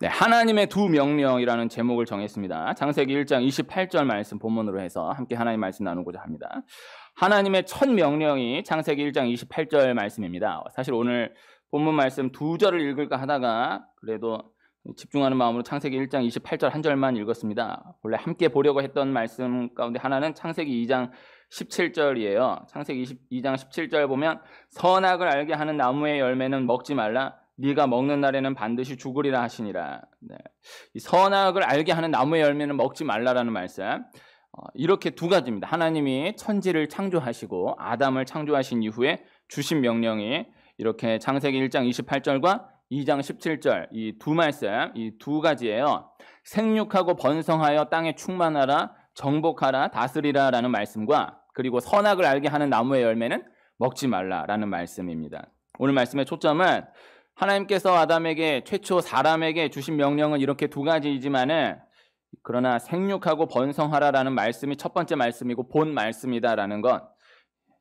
네, 하나님의 두 명령이라는 제목을 정했습니다. 창세기 1장 28절 말씀 본문으로 해서 함께 하나님 말씀 나누고자 합니다. 하나님의 첫 명령이 창세기 1장 28절 말씀입니다. 사실 오늘 본문 말씀 두 절을 읽을까 하다가 그래도 집중하는 마음으로 창세기 1장 28절 한 절만 읽었습니다. 원래 함께 보려고 했던 말씀 가운데 하나는 창세기 2장 17절이에요. 창세기 2장 17절 보면 선악을 알게 하는 나무의 열매는 먹지 말라. 네가 먹는 날에는 반드시 죽으리라 하시니라. 네. 이 선악을 알게 하는 나무의 열매는 먹지 말라라는 말씀. 이렇게 두 가지입니다. 하나님이 천지를 창조하시고 아담을 창조하신 이후에 주신 명령이 이렇게 창세기 1장 28절과 2장 17절 이 두 말씀, 이 두 가지예요. 생육하고 번성하여 땅에 충만하라, 정복하라, 다스리라 라는 말씀과 그리고 선악을 알게 하는 나무의 열매는 먹지 말라라는 말씀입니다. 오늘 말씀의 초점은 하나님께서 아담에게 최초 사람에게 주신 명령은 이렇게 두 가지이지만은 그러나 생육하고 번성하라라는 말씀이 첫 번째 말씀이고 본 말씀이다라는 것,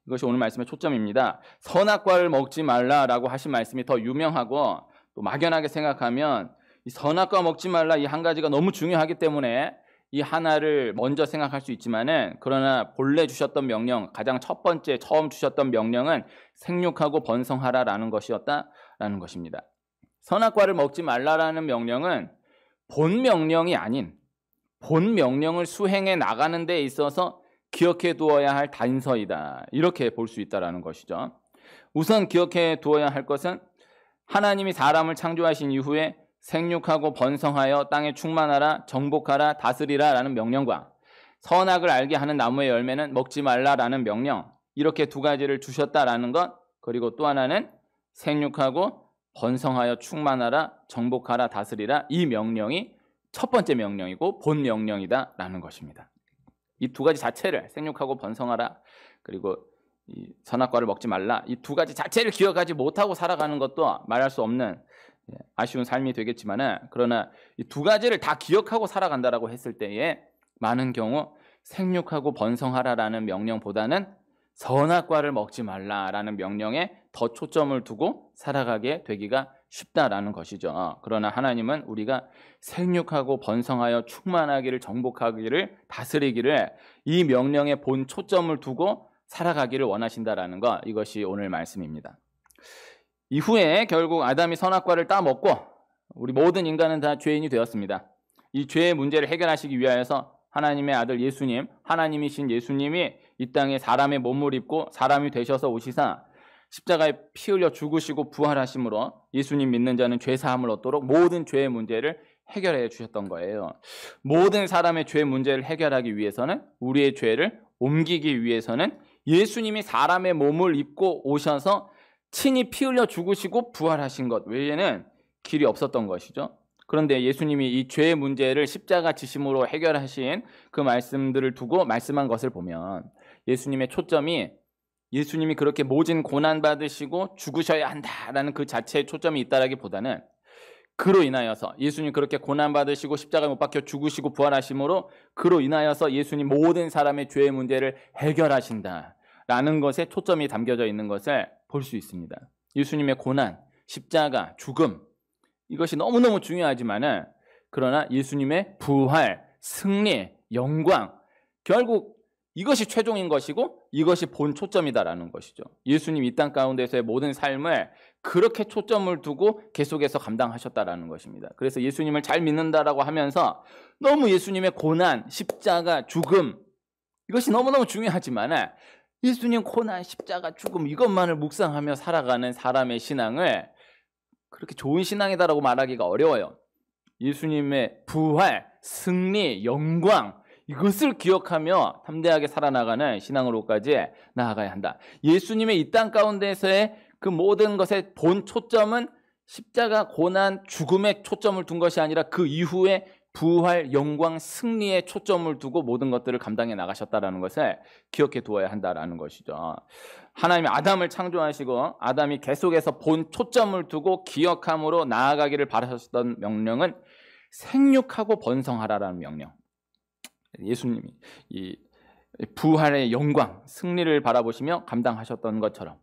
이것이 오늘 말씀의 초점입니다. 선악과를 먹지 말라라고 하신 말씀이 더 유명하고 또 막연하게 생각하면 이 선악과 먹지 말라 이 한 가지가 너무 중요하기 때문에 이 하나를 먼저 생각할 수 있지만은 그러나 본래 주셨던 명령, 가장 첫 번째 처음 주셨던 명령은 생육하고 번성하라라는 것이었다라는 것입니다. 선악과를 먹지 말라라는 명령은 본 명령이 아닌 본 명령을 수행해 나가는 데 있어서 기억해 두어야 할 단서이다. 이렇게 볼 수 있다라는 것이죠. 우선 기억해 두어야 할 것은 하나님이 사람을 창조하신 이후에 생육하고 번성하여 땅에 충만하라, 정복하라, 다스리라 라는 명령과 선악을 알게 하는 나무의 열매는 먹지 말라라는 명령, 이렇게 두 가지를 주셨다라는 것, 그리고 또 하나는 생육하고 번성하여 충만하라, 정복하라, 다스리라, 이 명령이 첫 번째 명령이고 본 명령이다라는 것입니다. 이 두 가지 자체를, 생육하고 번성하라 그리고 이 선악과를 먹지 말라, 이 두 가지 자체를 기억하지 못하고 살아가는 것도 말할 수 없는 아쉬운 삶이 되겠지만은, 그러나 이 두 가지를 다 기억하고 살아간다라고 했을 때에 많은 경우 생육하고 번성하라라는 명령보다는 선악과를 먹지 말라라는 명령에 더 초점을 두고 살아가게 되기가 쉽다라는 것이죠. 그러나 하나님은 우리가 생육하고 번성하여 충만하기를, 정복하기를, 다스리기를 이 명령에 본 초점을 두고 살아가기를 원하신다라는 것, 이것이 오늘 말씀입니다. 이후에 결국 아담이 선악과를 따먹고 우리 모든 인간은 다 죄인이 되었습니다. 이 죄의 문제를 해결하시기 위하여서 하나님의 아들 예수님, 하나님이신 예수님이 이 땅에 사람의 몸을 입고 사람이 되셔서 오시사 십자가에 피 흘려 죽으시고 부활하심으로 예수님 믿는 자는 죄 사함을 얻도록 모든 죄의 문제를 해결해 주셨던 거예요. 모든 사람의 죄 문제를 해결하기 위해서는, 우리의 죄를 옮기기 위해서는 예수님이 사람의 몸을 입고 오셔서 친히 피 흘려 죽으시고 부활하신 것 외에는 길이 없었던 것이죠. 그런데 예수님이 이 죄의 문제를 십자가 지심으로 해결하신 그 말씀들을 두고 말씀한 것을 보면 예수님의 초점이, 예수님이 그렇게 모진 고난받으시고 죽으셔야 한다라는 그 자체의 초점이 있다라기보다는 그로 인하여서 예수님 그렇게 고난받으시고 십자가에 못 박혀 죽으시고 부활하심으로 그로 인하여서 예수님 모든 사람의 죄의 문제를 해결하신다라는 것에 초점이 담겨져 있는 것을 볼 수 있습니다. 예수님의 고난, 십자가, 죽음, 이것이 너무너무 중요하지만은 그러나 예수님의 부활, 승리, 영광, 결국 이것이 최종인 것이고 이것이 본 초점이다라는 것이죠. 예수님 이 땅 가운데서의 모든 삶을 그렇게 초점을 두고 계속해서 감당하셨다라는 것입니다. 그래서 예수님을 잘 믿는다라고 하면서 너무 예수님의 고난, 십자가, 죽음, 이것이 너무너무 중요하지만 예수님 고난, 십자가, 죽음 이것만을 묵상하며 살아가는 사람의 신앙을 그렇게 좋은 신앙이다라고 말하기가 어려워요. 예수님의 부활, 승리, 영광, 이것을 기억하며 담대하게 살아나가는 신앙으로까지 나아가야 한다. 예수님의 이 땅 가운데서의 그 모든 것의 본 초점은 십자가, 고난, 죽음에 초점을 둔 것이 아니라 그 이후에 부활, 영광, 승리에 초점을 두고 모든 것들을 감당해 나가셨다는 것을 기억해 두어야 한다는 것이죠. 하나님이 아담을 창조하시고 아담이 계속해서 본 초점을 두고 기억함으로 나아가기를 바라셨던 명령은 생육하고 번성하라라는 명령. 예수님이 이 부활의 영광, 승리를 바라보시며 감당하셨던 것처럼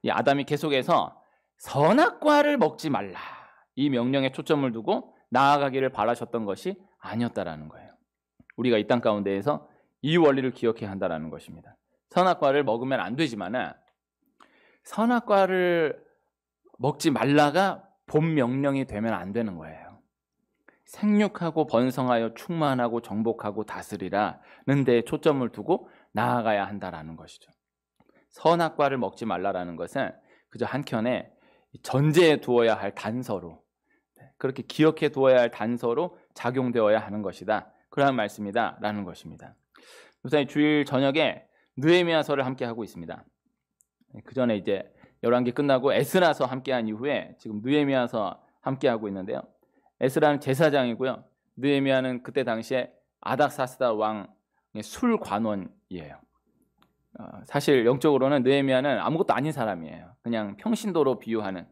이 아담이 계속해서 선악과를 먹지 말라, 이 명령에 초점을 두고 나아가기를 바라셨던 것이 아니었다라는 거예요. 우리가 이 땅 가운데에서 이 원리를 기억해야 한다는 것입니다. 선악과를 먹으면 안 되지만 선악과를 먹지 말라가 본 명령이 되면 안 되는 거예요. 생육하고 번성하여 충만하고 정복하고 다스리라는 데에 초점을 두고 나아가야 한다라는 것이죠. 선악과를 먹지 말라라는 것은 그저 한켠에 전제해 두어야 할 단서로, 그렇게 기억해 두어야 할 단서로 작용되어야 하는 것이다. 그러한 말씀이다 라는 것입니다. 우선 주일 저녁에 느헤미야서를 함께 하고 있습니다. 그 전에 이제 열왕기 끝나고 에스라서 함께한 이후에 지금 느헤미야서 함께 하고 있는데요. 에스라는 제사장이고요. 느헤미야는 그때 당시에 아닥사스다 왕의 술관원이에요. 사실 영적으로는 느헤미야는 아무것도 아닌 사람이에요. 그냥 평신도로 비유하는.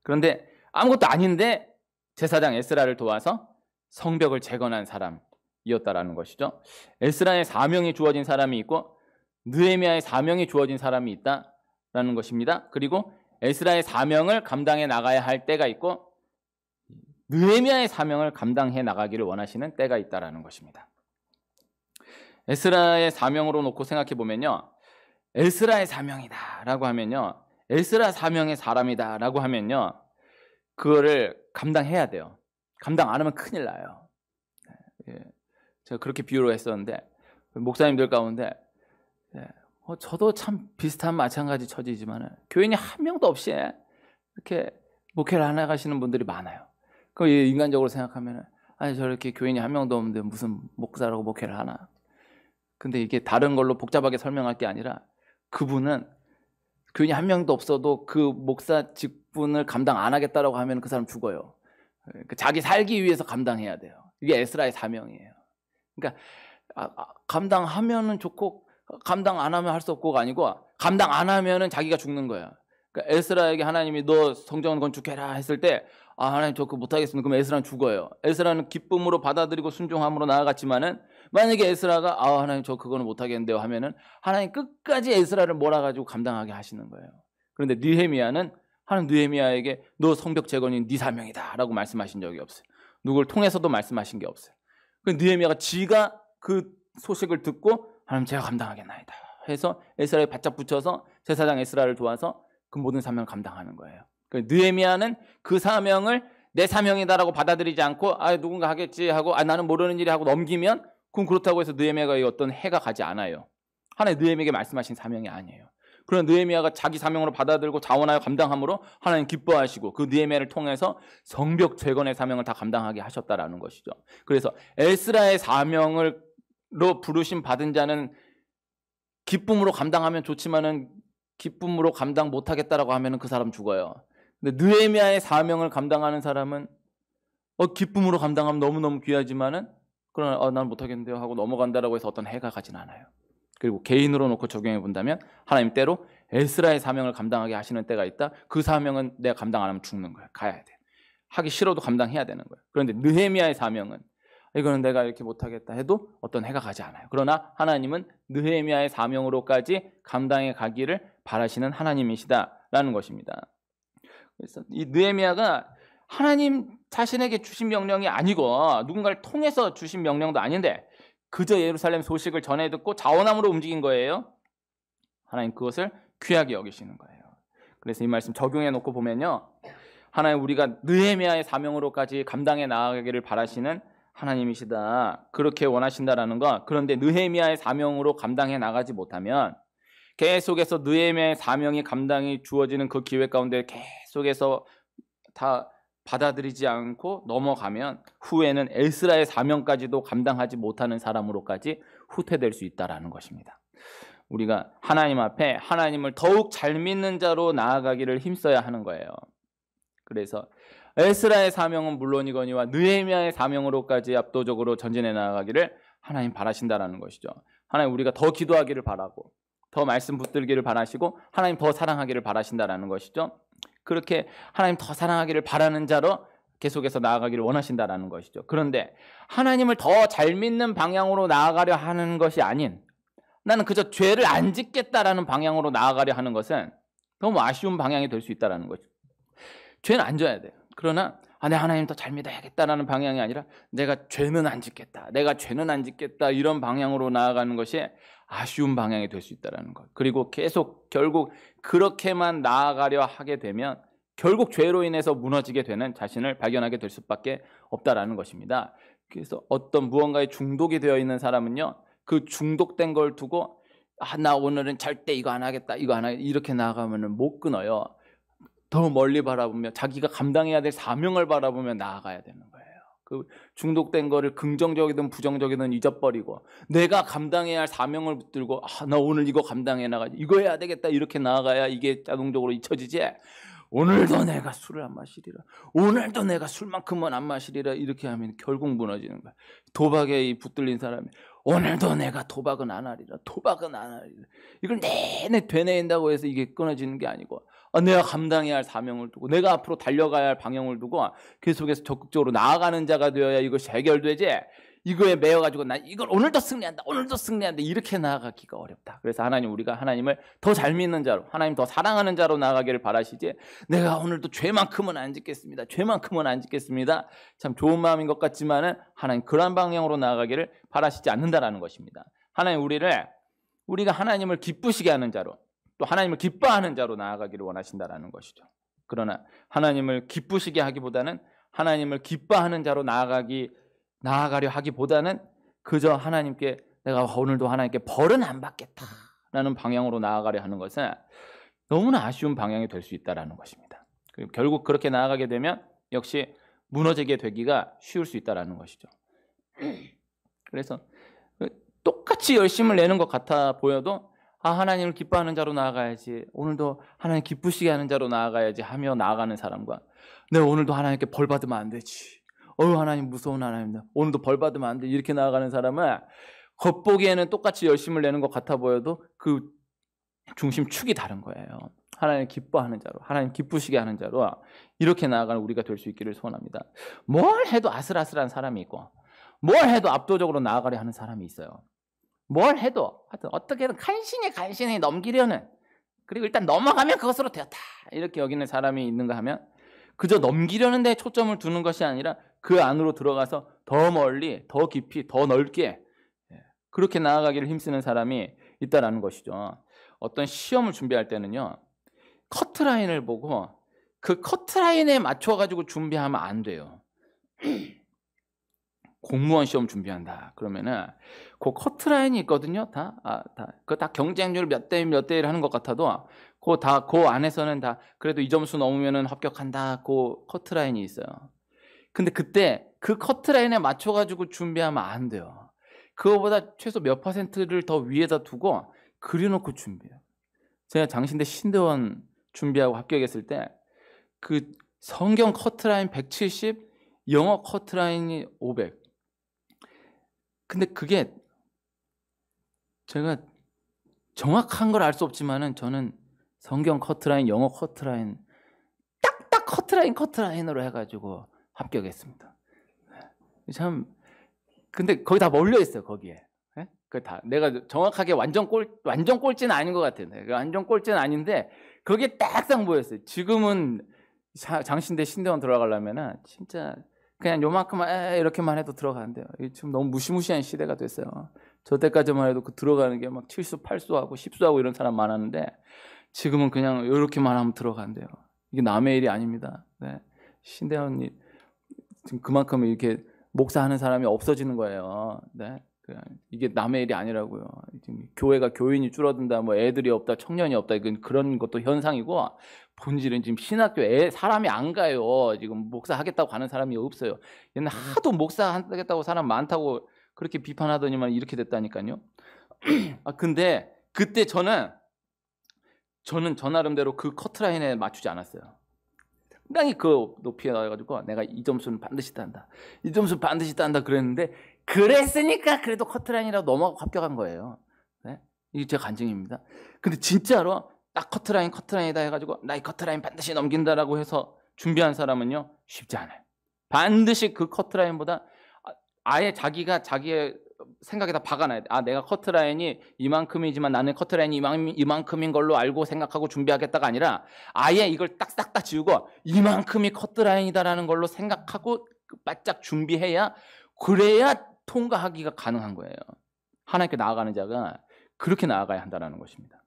그런데 아무것도 아닌데 제사장 에스라를 도와서 성벽을 재건한 사람이었다라는 것이죠. 에스라의 사명이 주어진 사람이 있고 느헤미야의 사명이 주어진 사람이 있다라는 것입니다. 그리고 에스라의 사명을 감당해 나가야 할 때가 있고 느헤미야의 사명을 감당해 나가기를 원하시는 때가 있다라는 것입니다. 에스라의 사명으로 놓고 생각해 보면요, 에스라의 사명이다라고 하면요, 에스라 사명의 사람이다라고 하면요, 그거를 감당해야 돼요. 감당 안 하면 큰일 나요. 제가 그렇게 비유로 했었는데 목사님들 가운데 저도 참 비슷한 마찬가지 처지지만 교인이 한 명도 없이 이렇게 목회를 안 나가시는 분들이 많아요. 그 인간적으로 생각하면 아니 저렇게 교인이 한 명도 없는데 무슨 목사라고 목회를 하나. 근데 이게 다른 걸로 복잡하게 설명할 게 아니라 그분은 교인이 한 명도 없어도 그 목사 직분을 감당 안 하겠다라고 하면 그 사람 죽어요. 자기 살기 위해서 감당해야 돼요. 이게 에스라의 사명이에요. 그러니까 감당하면은 좋고 감당 안 하면 할 수 없고가 아니고 감당 안 하면은 자기가 죽는 거야. 그러니까 에스라에게 하나님이 너 성전 건축해라 했을 때 하나님 저 그거 못하겠습니다. 그럼 에스라는 죽어요. 에스라는 기쁨으로 받아들이고 순종함으로 나아갔지만은 만약에 에스라가 하나님 저 그거는 못하겠는데요 하면은 하나님 끝까지 에스라를 몰아가지고 감당하게 하시는 거예요. 그런데 느헤미야는 하나님 느헤미야에게 너 성벽 재건이 네 사명이다 라고 말씀하신 적이 없어요. 누굴 통해서도 말씀하신 게 없어요. 느헤미야가 지가 그 소식을 듣고 하나님 제가 감당하겠나이다 해서 에스라에 바짝 붙여서 제사장 에스라를 도와서 그 모든 사명을 감당하는 거예요. 느헤미야는 그 사명을 내 사명이다라고 받아들이지 않고 누군가 하겠지 하고 나는 모르는 일이 하고 넘기면 그럼 그렇다고 해서 느헤미야가 어떤 해가 가지 않아요. 하나님 느헤미야에게 말씀하신 사명이 아니에요. 그런 느헤미야가 자기 사명으로 받아들고 자원하여 감당함으로 하나님 기뻐하시고 그 느헤미야를 통해서 성벽 재건의 사명을 다 감당하게 하셨다라는 것이죠. 그래서 에스라의 사명으로 부르심 받은 자는 기쁨으로 감당하면 좋지만은 기쁨으로 감당 못하겠다라고 하면은 그 사람 죽어요. 근데 느헤미야의 사명을 감당하는 사람은 기쁨으로 감당하면 너무너무 귀하지만은 그러나 난 못하겠는데요 하고 넘어간다라고 해서 어떤 해가 가진 않아요. 그리고 개인으로 놓고 적용해 본다면 하나님 때로 에스라의 사명을 감당하게 하시는 때가 있다. 그 사명은 내가 감당 안 하면 죽는 거야. 가야 돼. 하기 싫어도 감당해야 되는 거야. 그런데 느헤미야의 사명은 이거는 내가 이렇게 못하겠다 해도 어떤 해가 가지 않아요. 그러나 하나님은 느헤미야의 사명으로까지 감당해 가기를 바라시는 하나님이시다라는 것입니다. 그래서 이 느헤미야가 하나님 자신에게 주신 명령이 아니고 누군가를 통해서 주신 명령도 아닌데 그저 예루살렘 소식을 전해 듣고 자원함으로 움직인 거예요. 하나님 그것을 귀하게 여기시는 거예요. 그래서 이 말씀 적용해 놓고 보면요, 하나님 우리가 느헤미야의 사명으로까지 감당해 나아가기를 바라시는 하나님이시다, 그렇게 원하신다라는 것. 그런데 느헤미야의 사명으로 감당해 나가지 못하면 계속해서 느헤미야의 사명이 감당이 주어지는 그 기회 가운데 계속해서 다 받아들이지 않고 넘어가면 후에는 에스라의 사명까지도 감당하지 못하는 사람으로까지 후퇴될 수 있다라는 것입니다. 우리가 하나님 앞에 하나님을 더욱 잘 믿는 자로 나아가기를 힘써야 하는 거예요. 그래서 에스라의 사명은 물론이거니와 느헤미야의 사명으로까지 압도적으로 전진해 나아가기를 하나님 바라신다라는 것이죠. 하나님 우리가 더 기도하기를 바라고 더 말씀 붙들기를 바라시고 하나님 더 사랑하기를 바라신다라는 것이죠. 그렇게 하나님 더 사랑하기를 바라는 자로 계속해서 나아가기를 원하신다라는 것이죠. 그런데 하나님을 더 잘 믿는 방향으로 나아가려 하는 것이 아닌 나는 그저 죄를 안 짓겠다라는 방향으로 나아가려 하는 것은 너무 아쉬운 방향이 될 수 있다는 거죠. 죄는 안 져야 돼요. 그러나 내 하나님 더 잘 믿어야겠다라는 방향이 아니라 내가 죄는 안 짓겠다, 내가 죄는 안 짓겠다, 이런 방향으로 나아가는 것이 아쉬운 방향이 될 수 있다는 것. 그리고 계속 결국 그렇게만 나아가려 하게 되면 결국 죄로 인해서 무너지게 되는 자신을 발견하게 될 수밖에 없다라는 것입니다. 그래서 어떤 무언가에 중독이 되어 있는 사람은요, 그 중독된 걸 두고 나 오늘은 절대 이거 안 하겠다, 이거 안 하겠다, 이렇게 나아가면 못 끊어요. 더 멀리 바라보며 자기가 감당해야 될 사명을 바라보며 나아가야 되는 거예요. 그 중독된 거를 긍정적이든 부정적이든 잊어버리고 내가 감당해야 할 사명을 붙들고 나 오늘 이거 감당해 나가지, 이거 해야 되겠다, 이렇게 나아가야 이게 자동적으로 잊혀지지. 오늘도 내가 술을 안 마시리라, 오늘도 내가 술만큼은 안 마시리라, 이렇게 하면 결국 무너지는 거야. 도박에 붙들린 사람이 오늘도 내가 도박은 안 하리라, 도박은 안 하리라, 이걸 내내 되뇌인다고 해서 이게 끊어지는 게 아니고 내가 감당해야 할 사명을 두고 내가 앞으로 달려가야 할 방향을 두고 계속해서 적극적으로 나아가는 자가 되어야 이것이 해결되지. 이거에 매여가지고 나 이걸 오늘도 승리한다, 오늘도 승리한다, 이렇게 나아가기가 어렵다. 그래서 하나님, 우리가 하나님을 더 잘 믿는 자로, 하나님 더 사랑하는 자로 나아가기를 바라시지, 내가 오늘도 죄만큼은 안 짓겠습니다, 죄만큼은 안 짓겠습니다, 참 좋은 마음인 것 같지만은 하나님 그러한 방향으로 나아가기를 바라시지 않는다라는 것입니다. 하나님, 우리가 하나님을 기쁘시게 하는 자로, 또 하나님을 기뻐하는 자로 나아가기를 원하신다라는 것이죠. 그러나 하나님을 기쁘시게 하기보다는 하나님을 기뻐하는 자로 나아가려 하기보다는 그저 하나님께 내가 오늘도 하나님께 벌은 안 받겠다라는 방향으로 나아가려 하는 것은 너무나 아쉬운 방향이 될 수 있다는 것입니다. 그리고 결국 그렇게 나아가게 되면 역시 무너지게 되기가 쉬울 수 있다는 것이죠. 그래서 똑같이 열심을 내는 것 같아 보여도 하나님을 기뻐하는 자로 나아가야지, 오늘도 하나님 기쁘시게 하는 자로 나아가야지 하며 나아가는 사람과 내가 오늘도 하나님께 벌 받으면 안 되지, 하나님 무서운 하나님이다, 오늘도 벌 받으면 안 돼, 이렇게 나아가는 사람은 겉보기에는 똑같이 열심을 내는 것 같아 보여도 그 중심축이 다른 거예요. 하나님 기뻐하는 자로, 하나님 기쁘시게 하는 자로 이렇게 나아가는 우리가 될 수 있기를 소원합니다. 뭘 해도 아슬아슬한 사람이 있고 뭘 해도 압도적으로 나아가려 하는 사람이 있어요. 뭘 해도 하여튼 어떻게든 간신히 넘기려는, 그리고 일단 넘어가면 그것으로 되었다, 이렇게 여기는 사람이 있는가 하면 그저 넘기려는 데 초점을 두는 것이 아니라 그 안으로 들어가서 더 멀리, 더 깊이, 더 넓게 그렇게 나아가기를 힘쓰는 사람이 있다라는 것이죠. 어떤 시험을 준비할 때는요, 커트라인을 보고 그 커트라인에 맞춰가지고 준비하면 안 돼요. 공무원 시험 준비한다 그러면은 그 커트라인이 있거든요. 그거 다 경쟁률 몇 대 몇 대 1 하는 것 같아도 그 안에서는 다 그래도 이 점수 넘으면은 합격한다, 그 커트라인이 있어요. 근데 그때 그 커트라인에 맞춰가지고 준비하면 안 돼요. 그거보다 최소 몇 퍼센트를 더 위에다 두고 그려놓고 준비해요. 제가 장신대 신대원 준비하고 합격했을 때 그 성경 커트라인 170, 영어 커트라인이 500. 근데 그게 제가 정확한 걸 알 수 없지만은 저는 성경 커트라인, 영어 커트라인 딱딱 커트라인으로 해가지고 합격했습니다. 참, 근데 거의 다 몰려 있어요, 거기에. 그 다 내가 정확하게 완전 꼴찌는 아닌 것 같아요. 완전 꼴찌는 아닌데 거기에 딱딱 모였어요. 지금은 장신대 신대원 들어가려면은 진짜 그냥 요만큼만 이렇게만 해도 들어가는데요. 지금 너무 무시무시한 시대가 됐어요. 저 때까지만 해도 그 들어가는 게 막 7수, 8수하고 10수하고 이런 사람 많았는데 지금은 그냥 이렇게만 하면 들어간대요. 이게 남의 일이 아닙니다. 네. 신대원이 지금 그만큼 이렇게 목사하는 사람이 없어지는 거예요. 네. 이게 남의 일이 아니라고요. 지금 교회가 교인이 줄어든다, 뭐 애들이 없다, 청년이 없다, 이건 그런 것도 현상이고, 본질은 지금 신학교에 사람이 안 가요. 지금 목사 하겠다고 가는 사람이 없어요. 옛날 하도 목사 하겠다고 사람 많다고 그렇게 비판하더니만 이렇게 됐다니까요. 근데 그때 저는 저 나름대로 그 커트라인에 맞추지 않았어요. 상당히 그 높이에 나와가지고 내가 이 점수는 반드시 딴다, 이 점수는 반드시 딴다 그랬는데 그랬으니까 그래도 커트라인이라고 넘어가고 합격한 거예요. 네? 이게 제 간증입니다. 근데 진짜로 딱 커트라인이다 해가지고 나 이 커트라인 반드시 넘긴다라고 해서 준비한 사람은요 쉽지 않아요. 반드시 그 커트라인보다 아예 자기의 생각에다 박아놔야 돼. 아, 내가 커트라인이 이만큼이지만 나는 커트라인이 이만큼인 걸로 알고 생각하고 준비하겠다가 아니라 아예 이걸 딱 싹 다 지우고 이만큼이 커트라인이다라는 걸로 생각하고 바짝 준비해야, 그래야 통과하기가 가능한 거예요. 하나님께 나아가는 자가 그렇게 나아가야 한다는 것입니다.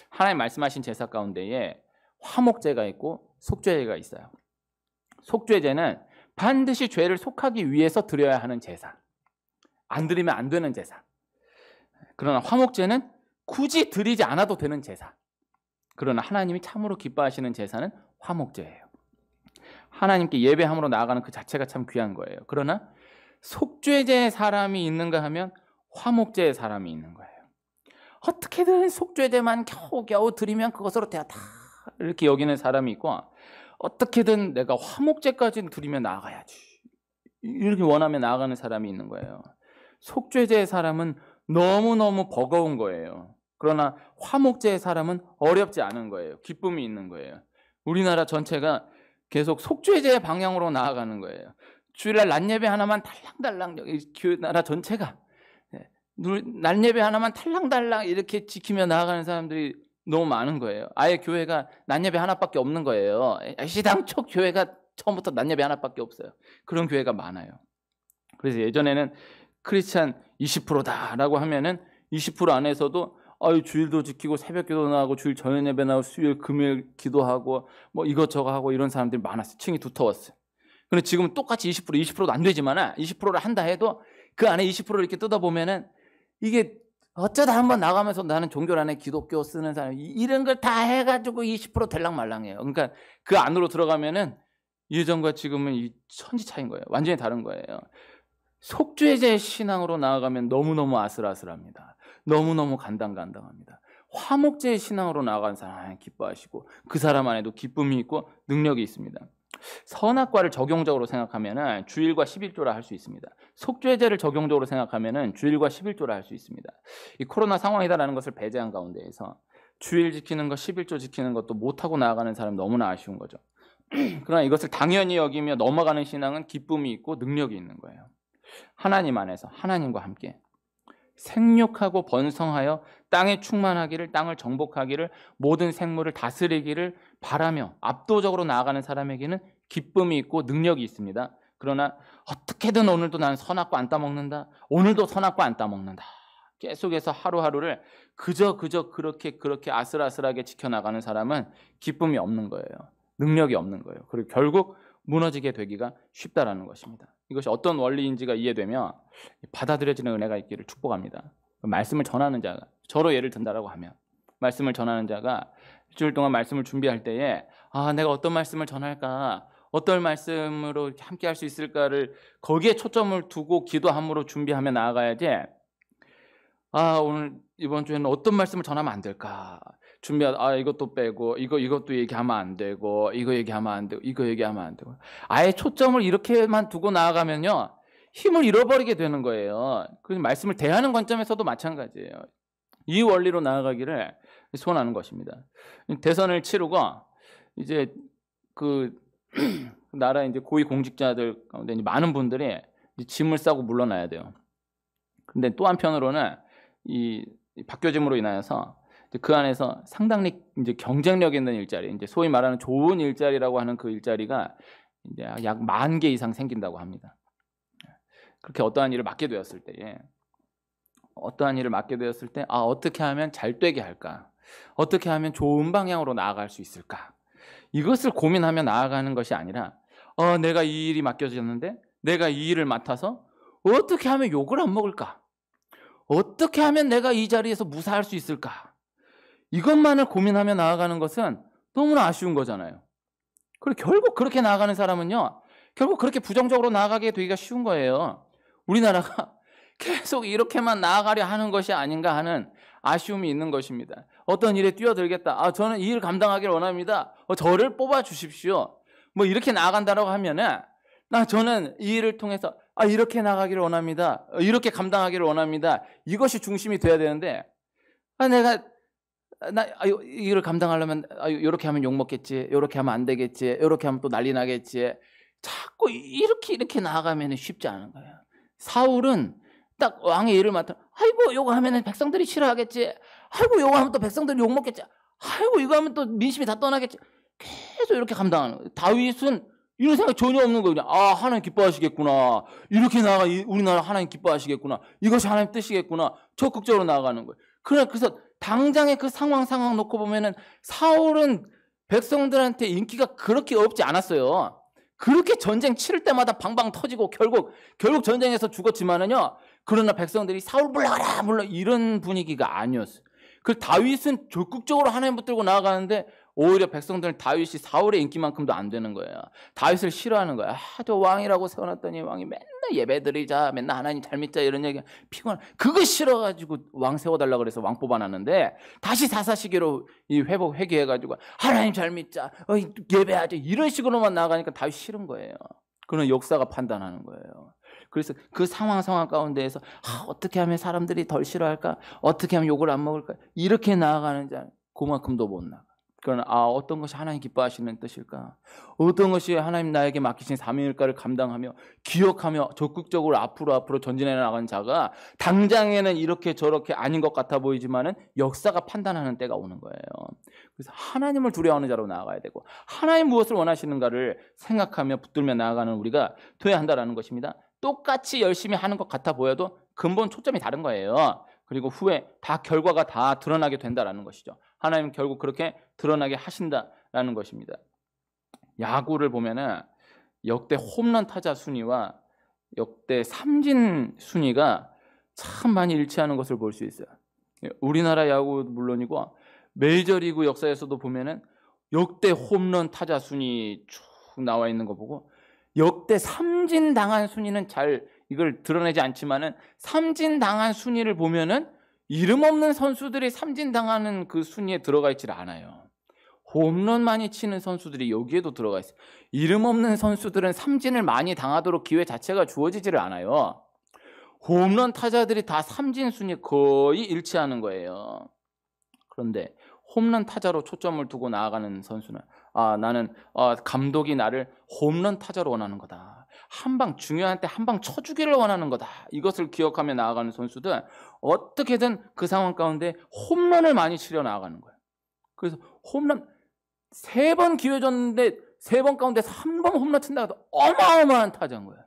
하나님 말씀하신 제사 가운데에 화목제가 있고 속죄제가 있어요. 속죄제는 반드시 죄를 속하기 위해서 드려야 하는 제사, 안 드리면 안 되는 제사. 그러나 화목제는 굳이 드리지 않아도 되는 제사. 그러나 하나님이 참으로 기뻐하시는 제사는 화목제예요. 하나님께 예배함으로 나아가는 그 자체가 참 귀한 거예요. 그러나 속죄제의 사람이 있는가 하면 화목제의 사람이 있는 거예요. 어떻게든 속죄제만 겨우겨우 드리면 그것으로 다 이렇게 여기는 사람이 있고, 어떻게든 내가 화목제까지 드리면 나아가야지 이렇게 원하며 나아가는 사람이 있는 거예요. 속죄제의 사람은 너무너무 버거운 거예요. 그러나 화목제의 사람은 어렵지 않은 거예요. 기쁨이 있는 거예요. 우리나라 전체가 계속 속죄제의 방향으로 나아가는 거예요. 주일날 낮예배 하나만 달랑달랑, 교회 나라 전체가 낮예배 하나만 달랑달랑 이렇게 지키며 나아가는 사람들이 너무 많은 거예요. 아예 교회가 낮예배 하나밖에 없는 거예요. 시당초 교회가 처음부터 낮예배 하나밖에 없어요. 그런 교회가 많아요. 그래서 예전에는 크리스찬 20%다라고 하면은 20% 안에서도 주일도 지키고 새벽기도 나가고 주일 저녁 예배 나가고 수요일 금요일 기도하고 뭐 이것저것 하고 이런 사람들이 많았어요. 층이 두터웠어요. 근데 지금은 똑같이 20%도 안 되지만 20%를 한다 해도 그 안에 20%를 이렇게 뜯어보면은 이게 어쩌다 한번 나가면서 나는 종교란에 기독교 쓰는 사람 이런 걸 다 해가지고 20% 될랑말랑해요. 그러니까 그 안으로 들어가면은 예전과 지금은 이 천지 차이인 거예요. 완전히 다른 거예요. 속죄제 신앙으로 나아가면 너무너무 아슬아슬합니다. 너무너무 간당간당합니다. 화목제 신앙으로 나아간 사람 기뻐하시고 그 사람 안에도 기쁨이 있고 능력이 있습니다. 선악과를 적용적으로 생각하면 주일과 11조라 할 수 있습니다. 속죄제를 적용적으로 생각하면 주일과 11조라 할 수 있습니다. 이 코로나 상황이다라는 것을 배제한 가운데에서 주일 지키는 것, 11조 지키는 것도 못하고 나아가는 사람 너무나 아쉬운 거죠. 그러나 이것을 당연히 여기며 넘어가는 신앙은 기쁨이 있고 능력이 있는 거예요. 하나님 안에서 하나님과 함께 생육하고 번성하여 땅에 충만하기를, 땅을 정복하기를, 모든 생물을 다스리기를 바라며 압도적으로 나아가는 사람에게는 기쁨이 있고 능력이 있습니다. 그러나 어떻게든 오늘도 나는 선악과 안 따먹는다, 오늘도 선악과 안 따먹는다, 계속해서 하루하루를 그저 그렇게 아슬아슬하게 지켜나가는 사람은 기쁨이 없는 거예요. 능력이 없는 거예요. 그리고 결국 무너지게 되기가 쉽다라는 것입니다. 이것이 어떤 원리인지가 이해되면 받아들여지는 은혜가 있기를 축복합니다. 말씀을 전하는 자가, 저로 예를 든다라고 하면 말씀을 전하는 자가 일주일 동안 말씀을 준비할 때에 내가 어떤 말씀을 전할까, 어떤 말씀으로 함께 할 수 있을까를 거기에 초점을 두고 기도함으로 준비하며 나아가야지, 오늘 이번 주에는 어떤 말씀을 전하면 안 될까, 이것도 빼고 이것도 얘기하면 안 되고 이거 얘기하면 안 되고 이거 얘기하면 안 되고, 아예 초점을 이렇게만 두고 나아가면요 힘을 잃어버리게 되는 거예요. 그래서 말씀을 대하는 관점에서도 마찬가지예요. 이 원리로 나아가기를 소원하는 것입니다. 대선을 치르고 이제 그 나라 이제 고위 공직자들 가운데 이제 많은 분들이 이제 짐을 싸고 물러나야 돼요. 근데 또 한편으로는 이 바뀌어짐으로 인하여서 그 안에서 상당히 이제 경쟁력 있는 일자리, 이제 소위 말하는 좋은 일자리라고 하는 그 일자리가 이제 약 10,000개 이상 생긴다고 합니다. 그렇게 어떠한 일을 맡게 되었을 때에, 어떻게 하면 잘 되게 할까? 어떻게 하면 좋은 방향으로 나아갈 수 있을까? 이것을 고민하며 나아가는 것이 아니라, 내가 이 일이 맡겨졌는데 내가 이 일을 맡아서 어떻게 하면 욕을 안 먹을까? 어떻게 하면 내가 이 자리에서 무사할 수 있을까? 이것만을 고민하며 나아가는 것은 너무나 아쉬운 거잖아요. 그리고 결국 그렇게 나아가는 사람은요, 결국 그렇게 부정적으로 나아가게 되기가 쉬운 거예요. 우리나라가 계속 이렇게만 나아가려 하는 것이 아닌가 하는 아쉬움이 있는 것입니다. 어떤 일에 뛰어들겠다, 저는 이 일 감당하기를 원합니다, 저를 뽑아 주십시오, 뭐 이렇게 나아간다라고 하면은 저는 이 일을 통해서 이렇게 나가기를 원합니다, 이렇게 감당하기를 원합니다, 이것이 중심이 돼야 되는데, 내가 이 일을 감당하려면 이렇게 하면 욕먹겠지, 이렇게 하면 안 되겠지, 이렇게 하면 또 난리 나겠지, 자꾸 이렇게 나아가면 쉽지 않은 거예요. 사울은 딱 왕의 일을 맡아. 아이고 요거 하면은 백성들이 싫어하겠지. 아이고 요거 하면 또 백성들이 욕 먹겠지. 아이고 이거 하면 또 민심이 다 떠나겠지. 계속 이렇게 감당하는 거예요. 다윗은 이런 생각 전혀 없는 거예요. 그냥 아 하나님 기뻐하시겠구나. 이렇게 나아가 우리나라 하나님 기뻐하시겠구나. 이것이 하나님 뜻이겠구나. 적극적으로 나아가는 거예요. 그래서 당장의 그 상황 놓고 보면은 사울은 백성들한테 인기가 그렇게 없지 않았어요. 그렇게 전쟁 치를 때마다 방방 터지고 결국 전쟁에서 죽었지만은요. 그러나 백성들이 사울 불러라 이런 분위기가 아니었어요. 그 다윗은 적극적으로 하나님 붙들고 나아가는데 오히려 백성들은 다윗이 사울의 인기만큼도 안 되는 거예요. 다윗을 싫어하는 거야. 저 왕이라고 세워놨더니 왕이 맨날 예배드리자, 맨날 하나님 잘 믿자 이런 얘기 피곤한. 그거 싫어가지고 왕 세워달라 그래서 왕 뽑아놨는데 다시 사사시기로 이 회개해가지고 하나님 잘 믿자, 예배하자 이런 식으로만 나아가니까 다윗 싫은 거예요. 그건 역사가 판단하는 거예요. 그래서 그 상황 가운데에서 어떻게 하면 사람들이 덜 싫어할까? 어떻게 하면 욕을 안 먹을까? 이렇게 나아가는 자 그만큼도 못 나가. 그러나 어떤 것이 하나님 기뻐하시는 뜻일까? 어떤 것이 하나님 나에게 맡기신 사명일까를 감당하며 기억하며 적극적으로 앞으로 전진해 나가는 자가 당장에는 이렇게 저렇게 아닌 것 같아 보이지만은 역사가 판단하는 때가 오는 거예요. 그래서 하나님을 두려워하는 자로 나아가야 되고 하나님 무엇을 원하시는가를 생각하며 붙들며 나아가는 우리가 되어야 한다는 것입니다. 똑같이 열심히 하는 것 같아 보여도 근본 초점이 다른 거예요. 그리고 후에 다 결과가 다 드러나게 된다는 것이죠. 하나님은 결국 그렇게 드러나게 하신다라는 것입니다. 야구를 보면은 역대 홈런 타자 순위와 역대 삼진 순위가 참 많이 일치하는 것을 볼 수 있어요. 우리나라 야구 물론이고 메이저리그 역사에서도 보면은 역대 홈런 타자 순위 쭉 나와 있는 거 보고 역대 삼진 당한 순위는 잘 이걸 드러내지 않지만은 삼진 당한 순위를 보면은 이름 없는 선수들이 삼진 당하는 그 순위에 들어가 있질 않아요. 홈런 많이 치는 선수들이 여기에도 들어가 있어요. 이름 없는 선수들은 삼진을 많이 당하도록 기회 자체가 주어지지를 않아요. 홈런 타자들이 다 삼진 순위에 거의 일치하는 거예요. 그런데 홈런 타자로 초점을 두고 나아가는 선수는 나는 감독이 나를 홈런 타자로 원하는 거다. 한방 중요한 때 한 방 쳐주기를 원하는 거다. 이것을 기억하며 나아가는 선수들 어떻게든 그 상황 가운데 홈런을 많이 치려 나아가는 거예요. 그래서 홈런 3번 기회 줬는데 3번 가운데서 한 번 홈런 친다고 해도 어마어마한 타자인 거예요.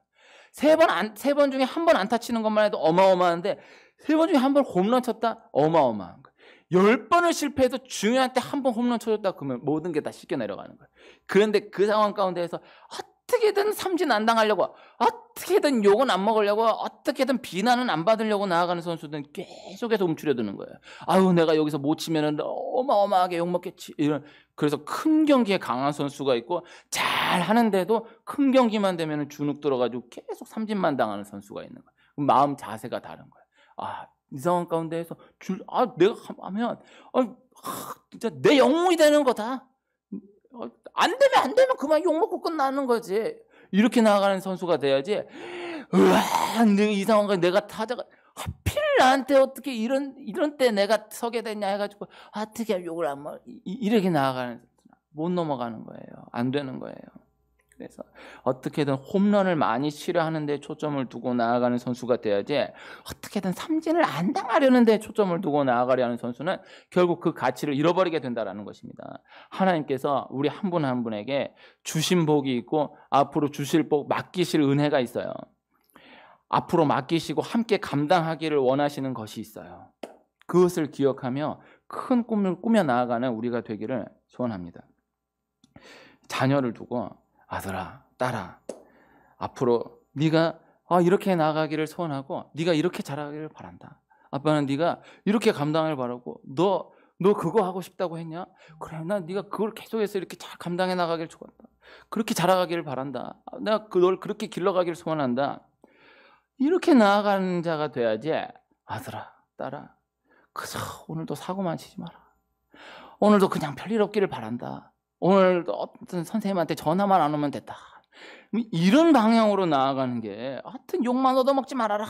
3번 중에 한 번 안타 치는 것만 해도 어마어마한데 3번 중에 한 번 홈런 쳤다? 어마어마한 거예요. 10번을 실패해도 중요한 때 한 번 홈런 쳐줬다 그러면 모든 게 다 씻겨 내려가는 거예요. 그런데 그 상황 가운데에서 어떻게든 삼진 안 당하려고 어떻게든 욕은 안 먹으려고 어떻게든 비난은 안 받으려고 나아가는 선수들은 계속해서 움츠려드는 거예요. 아유 내가 여기서 못 치면 어마어마하게 욕먹겠지. 그래서 큰 경기에 강한 선수가 있고 잘 하는데도 큰 경기만 되면 주눅 들어가지고 계속 삼진만 당하는 선수가 있는 거예요. 마음 자세가 다른 거예요. 이 상황 가운데에서 내가 하면 진짜 내 영웅이 되는 거다. 안 되면 그만 욕먹고 끝나는 거지. 이렇게 나아가는 선수가 돼야지. 이 상황에 내가 타자가 하필 나한테 어떻게 이런 때 내가 서게 됐냐 해가지고 어떻게 욕을 안 먹어. 이렇게 나아가는 못 넘어가는 거예요. 안 되는 거예요. 그래서 어떻게든 홈런을 많이 치려 하는데 초점을 두고 나아가는 선수가 돼야지 어떻게든 삼진을 안 당하려는 데 초점을 두고 나아가려 하는 선수는 결국 그 가치를 잃어버리게 된다는 것입니다. 하나님께서 우리 한 분 한 분에게 주신 복이 있고 앞으로 주실 복, 맡기실 은혜가 있어요. 앞으로 맡기시고 함께 감당하기를 원하시는 것이 있어요. 그것을 기억하며 큰 꿈을 꾸며 나아가는 우리가 되기를 소원합니다. 자녀를 두고 아들아, 딸아, 앞으로 네가 이렇게 나가기를 소원하고 네가 이렇게 자라기를 바란다. 아빠는 네가 이렇게 감당을 바라고 너 그거 하고 싶다고 했냐? 그래, 난 네가 그걸 계속해서 이렇게 잘 감당해 나가기를 좋아한다. 그렇게 자라가기를 바란다. 내가 널 그렇게 길러가기를 소원한다. 이렇게 나아가는 자가 돼야지. 아들아, 딸아, 그저 오늘도 사고만 치지 마라. 오늘도 그냥 별일 없기를 바란다. 오늘도 어떤 선생님한테 전화만 안 오면 됐다. 이런 방향으로 나아가는 게 하여튼 욕만 얻어먹지 말아라.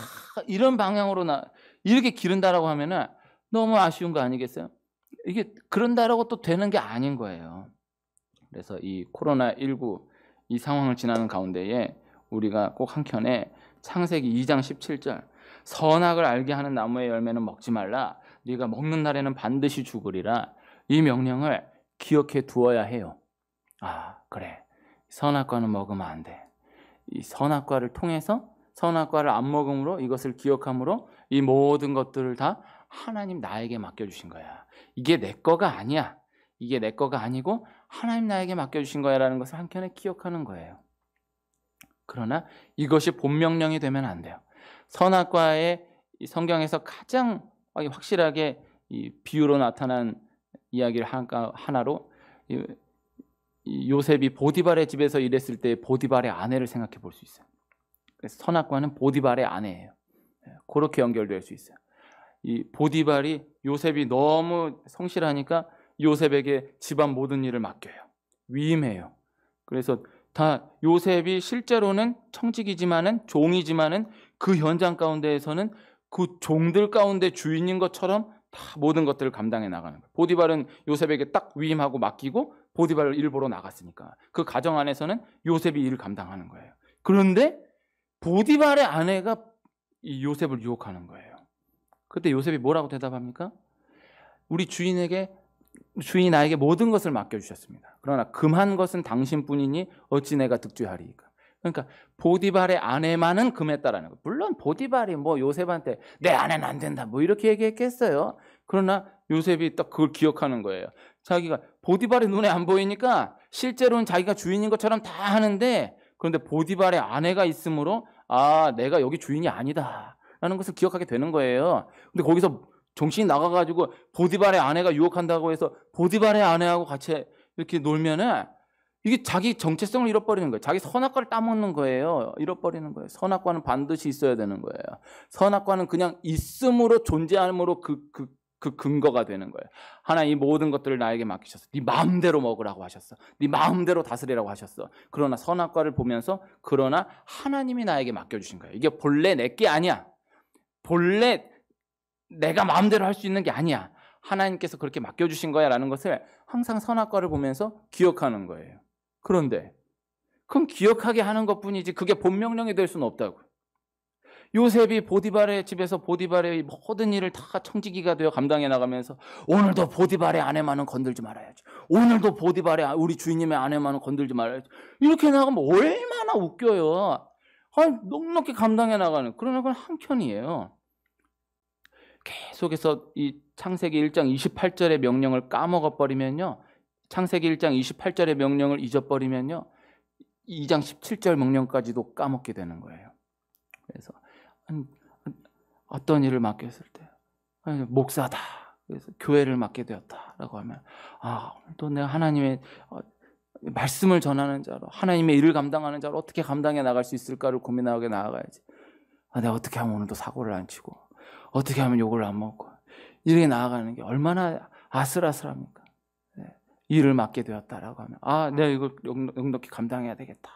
이런 방향으로 이렇게 기른다라고 하면은 너무 아쉬운 거 아니겠어요? 이게 그런다라고 또 되는 게 아닌 거예요. 그래서 이 코로나19 이 상황을 지나는 가운데에 우리가 꼭 한켠에 창세기 2장 17절 선악을 알게 하는 나무의 열매는 먹지 말라. 네가 먹는 날에는 반드시 죽으리라. 이 명령을 기억해 두어야 해요. 아, 그래. 선악과는 먹으면 안 돼. 이 선악과를 통해서 선악과를 안 먹음으로 이것을 기억함으로 이 모든 것들을 다 하나님 나에게 맡겨주신 거야. 이게 내 거가 아니야. 이게 내 거가 아니고 하나님 나에게 맡겨주신 거야 라는 것을 한켠에 기억하는 거예요. 그러나 이것이 본명령이 되면 안 돼요. 선악과의 성경에서 가장 확실하게 이 비유로 나타난 이야기를 하나로 이 요셉이 보디발의 집에서 일했을 때 보디발의 아내를 생각해 볼 수 있어요. 그래서 선악과는 보디발의 아내예요. 그렇게 연결될 수 있어요. 이 보디발이 요셉이 너무 성실하니까 요셉에게 집안 모든 일을 맡겨요. 위임해요. 그래서 다 요셉이 실제로는 청직이지만은 종이지만은 그 현장 가운데에서는 그 종들 가운데 주인인 것처럼 다 모든 것들을 감당해 나가는 거예요. 보디발은 요셉에게 딱 위임하고 맡기고 보디발을 일 보러 나갔으니까 그 가정 안에서는 요셉이 일을 감당하는 거예요. 그런데 보디발의 아내가 이 요셉을 유혹하는 거예요. 그때 요셉이 뭐라고 대답합니까? 우리 주인이 나에게 모든 것을 맡겨주셨습니다. 그러나 금한 것은 당신뿐이니 어찌 내가 득죄하리이까. 그러니까 보디발의 아내만은 금했다라는 거예요. 물론 보디발이 뭐 요셉한테 내 아내는 안 된다 뭐 이렇게 얘기했겠어요. 그러나 요셉이 딱 그걸 기억하는 거예요. 자기가 보디발의 눈에 안 보이니까 실제로는 자기가 주인인 것처럼 다 하는데, 그런데 보디발의 아내가 있으므로 아, 내가 여기 주인이 아니다 라는 것을 기억하게 되는 거예요. 근데 거기서 정신이 나가가지고 보디발의 아내가 유혹한다고 해서 보디발의 아내하고 같이 이렇게 놀면은 이게 자기 정체성을 잃어버리는 거예요. 자기 선악과를 따먹는 거예요. 잃어버리는 거예요. 선악과는 반드시 있어야 되는 거예요. 선악과는 그냥 있음으로 존재함으로 그 근거가 되는 거예요. 하나님 이 모든 것들을 나에게 맡기셨어. 네 마음대로 먹으라고 하셨어. 네 마음대로 다스리라고 하셨어. 그러나 선악과를 보면서 그러나 하나님이 나에게 맡겨주신 거예요. 이게 본래 내 게 아니야. 본래 내가 마음대로 할 수 있는 게 아니야. 하나님께서 그렇게 맡겨주신 거야 라는 것을 항상 선악과를 보면서 기억하는 거예요. 그런데 그럼 기억하게 하는 것뿐이지 그게 본명령이 될 수는 없다고. 요셉이 보디발의 집에서 보디발의 모든 일을 다 청지기가 되어 감당해 나가면서 오늘도 보디발의 아내만은 건들지 말아야지. 오늘도 보디발의 우리 주인님의 아내만은 건들지 말아야지. 이렇게 나가면 얼마나 웃겨요. 넉넉히 감당해 나가는. 그러나 그건 한켠이에요. 계속해서 이 창세기 1장 28절의 명령을 까먹어 버리면요. 창세기 1장 28절의 명령을 잊어버리면요. 2장 17절 명령까지도 까먹게 되는 거예요. 그래서 어떤 일을 맡겼을 때 목사다. 그래서 교회를 맡게 되었다라고 하면 오늘도 내가 하나님의 말씀을 전하는 자로 하나님의 일을 감당하는 자로 어떻게 감당해 나갈 수 있을까를 고민하게 나아가야지. 내가 어떻게 하면 오늘도 사고를 안 치고 어떻게 하면 욕을 안 먹고 이렇게 나아가는 게 얼마나 아슬아슬합니까? 일을 맡게 되었다라고 하면 내가 이걸 넉넉히 감당해야 되겠다.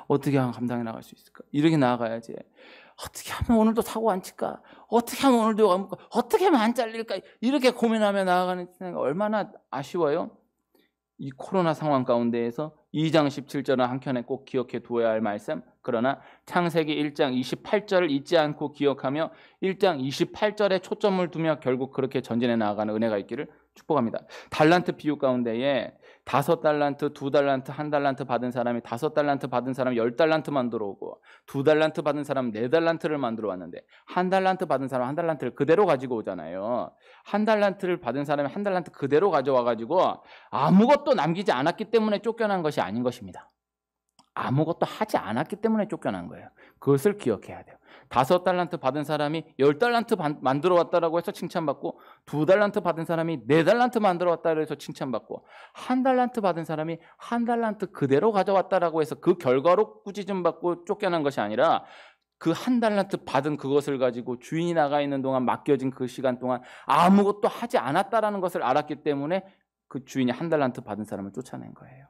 어떻게 하면 감당해 나갈 수 있을까? 이렇게 나아가야지. 어떻게 하면 오늘도 사고 안 칠까? 어떻게 하면 오늘도 욕 안 먹을까? 어떻게 하면 안 잘릴까? 이렇게 고민하며 나아가는 생각이 얼마나 아쉬워요. 이 코로나 상황 가운데에서 2장 17절은 한켠에 꼭 기억해 두어야 할 말씀. 그러나 창세기 1장 28절을 잊지 않고 기억하며 1장 28절에 초점을 두며 결국 그렇게 전진해 나아가는 은혜가 있기를 축복합니다. 달란트 비유 가운데에 5달란트, 2달란트, 1달란트 받은 사람이 5달란트 받은 사람이 10달란트만 들어오고 2달란트 받은 사람은 4달란트를 만들어 왔는데 1달란트 받은 사람은 1달란트를 그대로 가지고 오잖아요. 1달란트를 받은 사람이 1달란트 그대로 가져와가지고 아무것도 남기지 않았기 때문에 쫓겨난 것이 아닌 것입니다. 아무것도 하지 않았기 때문에 쫓겨난 거예요. 그것을 기억해야 돼요. 5달란트 받은 사람이 10달란트 만들어 왔다라고 해서 칭찬받고 2달란트 받은 사람이 4달란트 만들어 왔다고 해서 칭찬받고 1달란트 받은 사람이 1달란트 그대로 가져왔다라고 해서 그 결과로 꾸짖음 받고 쫓겨난 것이 아니라 그 1달란트 받은 그것을 가지고 주인이 나가 있는 동안 맡겨진 그 시간 동안 아무것도 하지 않았다라는 것을 알았기 때문에 그 주인이 1달란트 받은 사람을 쫓아낸 거예요.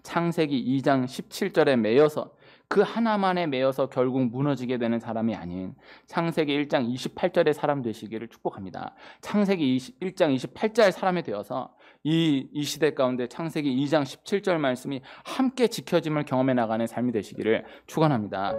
창세기 2장 17절에 매여서 그 하나만에 매여서 결국 무너지게 되는 사람이 아닌 창세기 1장 28절의 사람 되시기를 축복합니다. 창세기 1장 28절 사람이 되어서 이 시대 가운데 창세기 2장 17절 말씀이 함께 지켜짐을 경험해 나가는 삶이 되시기를 축원합니다.